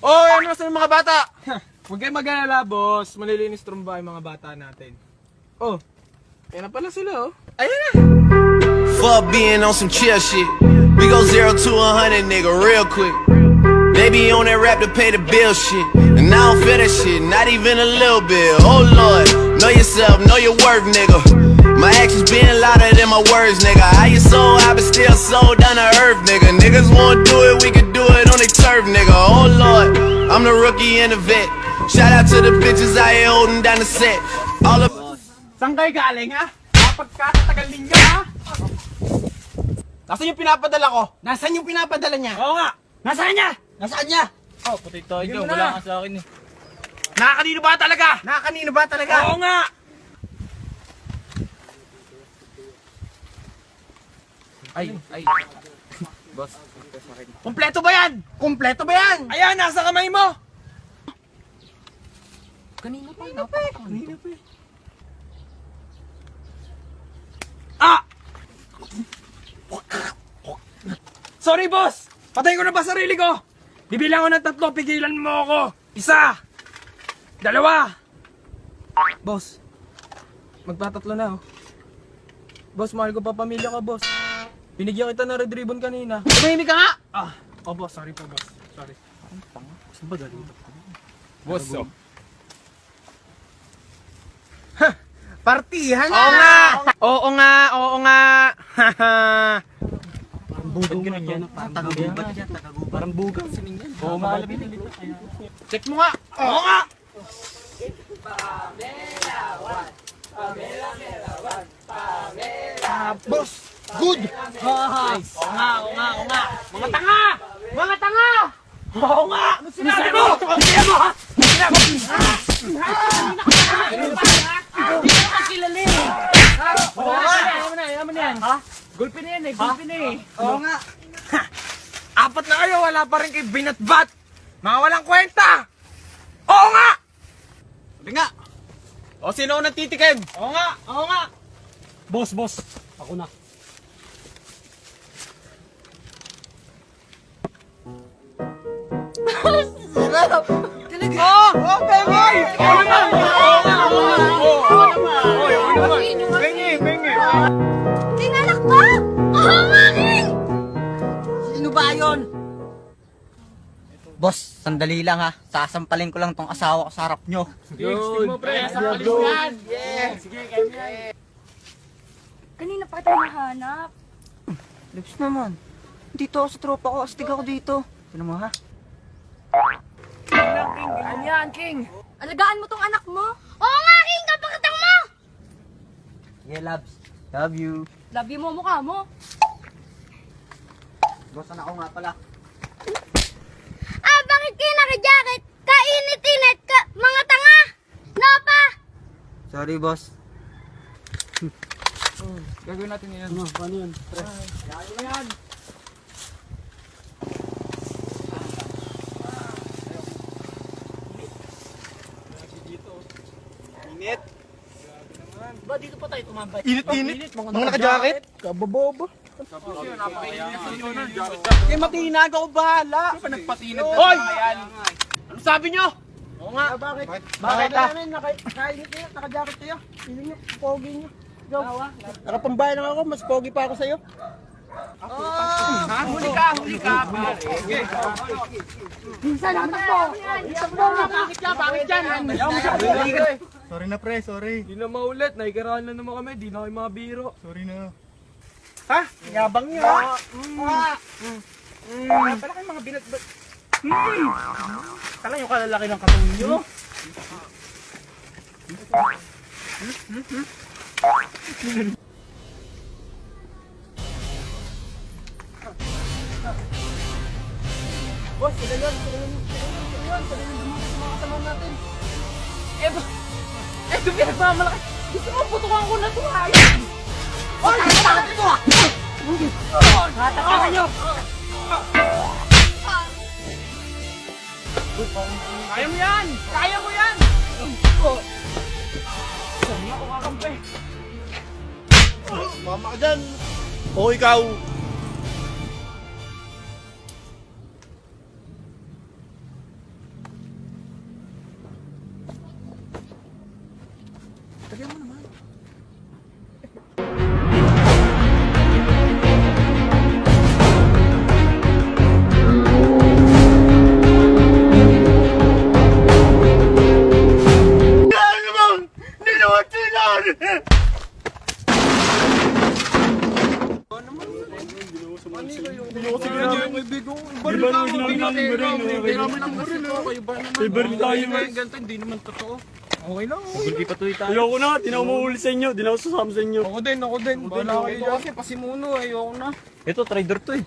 Oh, ano sa mga bata? Huwag kayong mag-alala, boss. Malilinis trumba yung mga bata natin. Oh, yan na pala sila, oh. Ayan na! Fuck being on some chill shit. We go 0 to 100, nigga, real quick. Baby on that rap to pay the bill shit. And I don't feel that shit, not even a little bit. Oh Lord, know yourself, know your worth, nigga. My actions being louder than my words, nigga. How you so high but still so down to earth, nigga. Niggas won't do it, we can do it on their turf, nigga. Oh Lord, I'm the rookie and the vet. Shout out to the bitches out here holding down the set. All of Saan kayo galing, ha? Kapagkakatagal ninyo, ha? Nasaan yung pinapadala ko? Nasaan yung pinapadala niya? Oo nga. Nasaan niya? Nasaan niya? Oh, puti tayo Bigyan dyan. mo Wala na. ka sa akin, eh. Nakakanino ba talaga? Nakakanino ba talaga? Oo nga. Ay. Boss, Kompleto ba yan? Kompleto ba yan? ayan, nasa kamay mo. Kanina pa eh. Ah! Sorry, boss! Patay ko na ba sarili ko? Bibilang ko ng 3, pigilan mo ako. 1, 2. Boss, magpatatlo na, oh. Boss, mahal ko pa pamilya ko, boss. Binigyan kita ng red ribbon kanina. Tumahimik ka nga. Oh, boss, sorry po, boss. Sorry. Saan ba galing ito? Boss, oh. Partihan na! Oo nga! Oo nga! Oo nga! Parang bugang. Oo nga! Check mo nga! Oo nga! Boss! Good! Nice! Oo nga! Oo nga! Oo nga! Mga tanga! Mga tanga! Oo nga! Ano sinabi mo? Sinabi mo, ha? Sinabi mo! Hindi ka kakilala, eh! Oo nga! Ayaw mo na yan! Ha? Gulpi na yan, eh! Gulpi na, eh! Oo nga. 4 na kayo, wala pa rin kayo binatbat. Mga walang kwenta. Oo nga! Sabi nga! O, sino ang nagtitikim? Oo nga! Oo nga! Boss, ako na. Oh! Oh, Bengi! Oo naman! Oo nga! Oo naman! Bengi! Bengi! King, anak ko! Oo nga, King! Sino ba yun? Boss, sandali lang ha. Sasampalin ko lang tong asawa ko sa harap nyo. Sige mo, pre. Sampalin mo yan! Sige, kaya Kanina pa kita nahanap. Lips naman. Dito ako sa tropa ko. Astig ako dito. Sino mo ha? Ano yan, King? Alagaan mo tong anak mo. Oo nga, King! Kapakatang mo! Yeah, loves. Love you. Love you mo mukha mo. Boss, anak ko nga pala. Ah, bakit kayo naka-jacket? Kainit-init ka, mga tanga! No pa! Sorry, boss. Gagawin natin yan. Ano, paano yun? Ba, dito pa tayo tumambay. Init-init. Mga naka-jacket. Kababobo. Eh, matinag ako bahala! Ano pa nagpatinag na Hoy! yan? Ano sabi nyo? Oo nga! Bakit namin naka-jacket kayo? Feeling nyo, pogi nyo. Go. Nakapambahay lang ako, mas pogi pa ako sa'yo. Ha? Huli ka! Huli ka! Pare! Minsan ang takbo! Takbo nga pa! Bakit yan? Sorry na pre, sorry. Hindi na maulit, naikirahan na naman kami, di na kayo mga biro. Sorry na. Ha? Yabang nyo ha? Pala kayo mga binatbat. Kala yung kalalaki ng katong nyo. Boss, sila yun. Sila yun dumating sa mga kasama natin. Ito pinagmamalaki! Gusto mo putukan ko na ito, ha? Hoy! Bakit ito ah? Hatakan nyo! Kaya mo yan! Kaya mo yan! Hindi ako kakampi. Mama ka dyan. O ikaw. Di ba naman sinabi namin baril? Pera mo lang baril, kayo ba naman? May baril tayo, man. Ganito, hindi naman totoo. Okay lang, Hindi patuloy tayo. Ayoko na, di na ako mauuli sa inyo. Di na ako sasama sa inyo. Ako din. Bahala kayo dyan. Kasi pasimuno, ayoko na. Ito, trader to eh.